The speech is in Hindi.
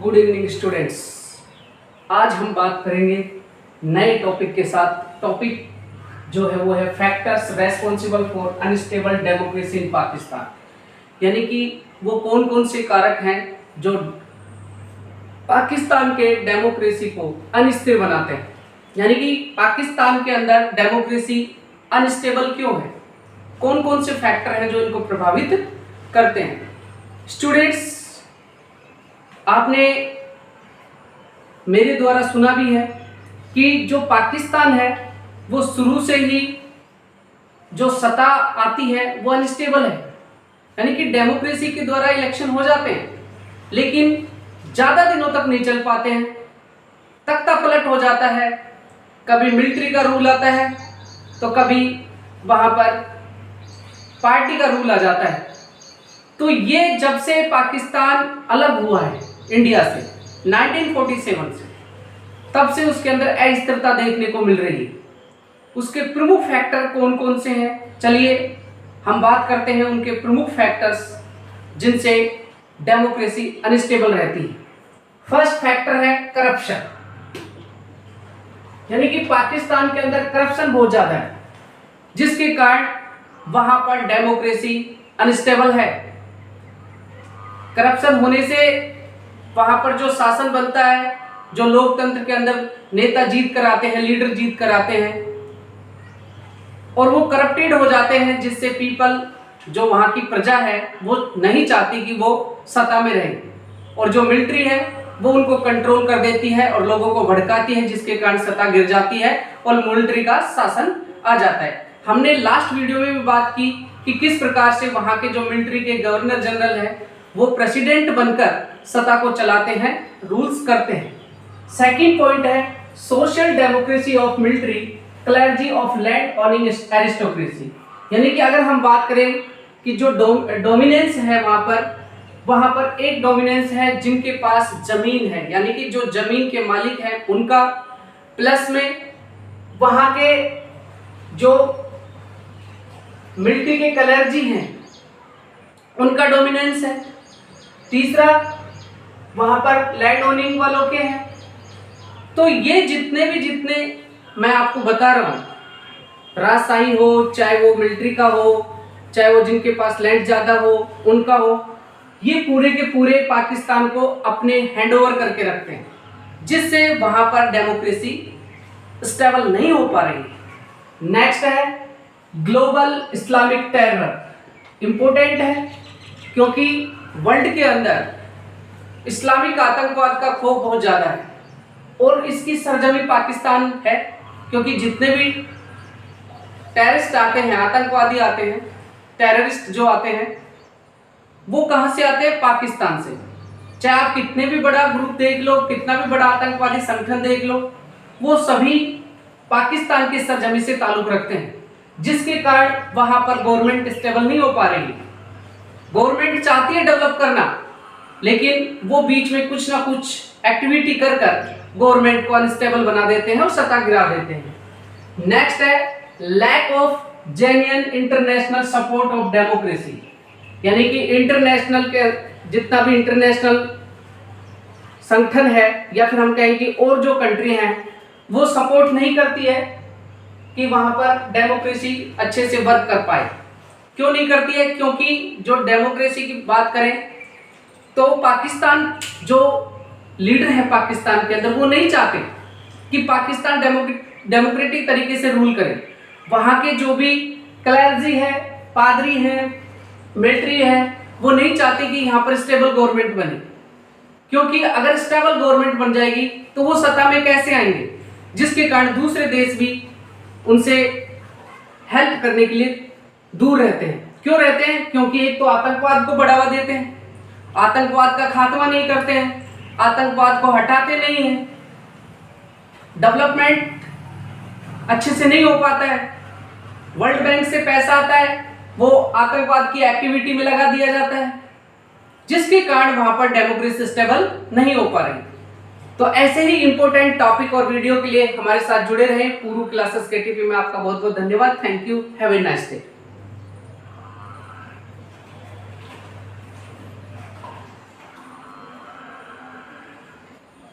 Good evening students. आज हम बात करेंगे नए टॉपिक के साथ। टॉपिक जो है वो है factors responsible for unstable democracy in Pakistan, यानी कि वो कौन कौन से कारक हैं जो पाकिस्तान के डेमोक्रेसी को अनस्टेबल बनाते हैं, यानी कि पाकिस्तान के अंदर डेमोक्रेसी अनस्टेबल क्यों है, कौन कौन से फैक्टर हैं जो इनको प्रभावित करते हैं। स्टूडेंट्स, आपने मेरे द्वारा सुना भी है कि जो पाकिस्तान है वो शुरू से ही जो सत्ता आती है वो अनस्टेबल है, यानी कि डेमोक्रेसी के द्वारा इलेक्शन हो जाते हैं लेकिन ज़्यादा दिनों तक नहीं चल पाते हैं, तख्ता पलट हो जाता है। कभी मिलिट्री का रूल आता है तो कभी वहाँ पर पार्टी का रूल आ जाता है। तो ये जब से पाकिस्तान अलग हुआ है इंडिया से 1947 से, तब से उसके अंदर अस्थिरता देखने को मिल रही है। उसके प्रमुख फैक्टर कौन कौन से हैं, चलिए हम बात करते हैं उनके प्रमुख फैक्टर्स जिनसे डेमोक्रेसी अनस्टेबल रहती है। फर्स्ट फैक्टर है करप्शन, यानी कि पाकिस्तान के अंदर करप्शन बहुत ज़्यादा है जिसके कारण वहाँ पर डेमोक्रेसी अनस्टेबल है। करप्शन होने से वहाँ पर जो शासन बनता है, जो लोकतंत्र के अंदर नेता जीत कर आते हैं, लीडर जीत कर आते हैं और वो करप्टेड हो जाते हैं, जिससे पीपल जो वहाँ की प्रजा है वो नहीं चाहती कि वो सत्ता में रहे, और जो मिलिट्री है वो उनको कंट्रोल कर देती है और लोगों को भड़काती है, जिसके कारण सत्ता गिर जाती है और मिलिट्री का शासन आ जाता है। हमने लास्ट वीडियो में भी बात की कि किस प्रकार से वहाँ के जो मिलिट्री के गवर्नर जनरल है वो प्रेसिडेंट बनकर सत्ता को चलाते हैं, रूल्स करते हैं। सेकंड पॉइंट है social democracy of military, clergy of land ऑनिंग aristocracy, यानी कि अगर हम बात करें कि जो डोमिनेंस है वहाँ पर एक डोमिनेंस है जिनके पास जमीन है, यानी कि जो जमीन के मालिक हैं उनका, प्लस में वहाँ के जो मिलिट्री के क्लर्जी हैं उनका डोमिनेंस है। तीसरा वहाँ पर लैंड ओनिंग वालों के हैं। तो ये जितने मैं आपको बता रहा हूँ, राजशाही हो, चाहे वो मिलिट्री का हो, चाहे वो जिनके पास लैंड ज़्यादा हो उनका हो, ये पूरे के पूरे पाकिस्तान को अपने हैंडओवर करके रखते हैं, जिससे वहाँ पर डेमोक्रेसी स्टेबल नहीं हो पा रही। नेक्स्ट है ग्लोबल इस्लामिक टेरर। इम्पोर्टेंट है क्योंकि वर्ल्ड के अंदर इस्लामिक आतंकवाद का खौफ बहुत ज़्यादा है और इसकी सरजमी पाकिस्तान है, क्योंकि जितने भी टेररिस्ट आते हैं, आतंकवादी आते हैं, टेररिस्ट जो आते हैं वो कहाँ से आते हैं? पाकिस्तान से। चाहे आप कितने भी बड़ा ग्रुप देख लो, कितना भी बड़ा आतंकवादी संगठन देख लो, वो सभी पाकिस्तान की सरजमी से ताल्लुक रखते हैं, जिसके कारण वहाँ पर गवर्नमेंट स्टेबल नहीं हो पा रही है। गवर्नमेंट चाहती है डेवलप करना, लेकिन वो बीच में कुछ ना कुछ एक्टिविटी कर गवर्नमेंट को अनस्टेबल बना देते हैं और सत्ता गिरा देते हैं। नेक्स्ट है lack of genuine international support of democracy, यानी कि इंटरनेशनल के जितना भी इंटरनेशनल संगठन है या फिर हम कहेंगे और जो कंट्री हैं वो सपोर्ट नहीं करती है कि वहाँ पर डेमोक्रेसी अच्छे से वर्क कर पाए। क्यों नहीं करती है? क्योंकि जो डेमोक्रेसी की बात करें तो पाकिस्तान जो लीडर है पाकिस्तान के अंदर वो नहीं चाहते कि पाकिस्तान डेमोक्रेटिक तरीके से रूल करे। वहाँ के जो भी क्लर्जी है, पादरी हैं, मिलिट्री है, वो नहीं चाहते कि यहाँ पर स्टेबल गवर्नमेंट बने, क्योंकि अगर स्टेबल गवर्नमेंट बन जाएगी तो वो सत्ता में कैसे आएंगे, जिसके कारण दूसरे देश भी उनसे हेल्प करने के लिए दूर रहते हैं। क्यों रहते हैं? क्योंकि एक तो आतंकवाद को बढ़ावा देते हैं, आतंकवाद का खात्मा नहीं करते हैं, आतंकवाद को हटाते नहीं हैं, डेवलपमेंट अच्छे से नहीं हो पाता है, वर्ल्ड बैंक से पैसा आता है वो आतंकवाद की एक्टिविटी में लगा दिया जाता है, जिसके कारण वहां पर डेमोक्रेसी स्टेबल नहीं हो पा रही। तो ऐसे ही इंपॉर्टेंट टॉपिक और वीडियो के लिए हमारे साथ जुड़े रहें। पूरू क्लासेस के टीवी में आपका बहुत बहुत धन्यवाद। Thank you, have a nice day.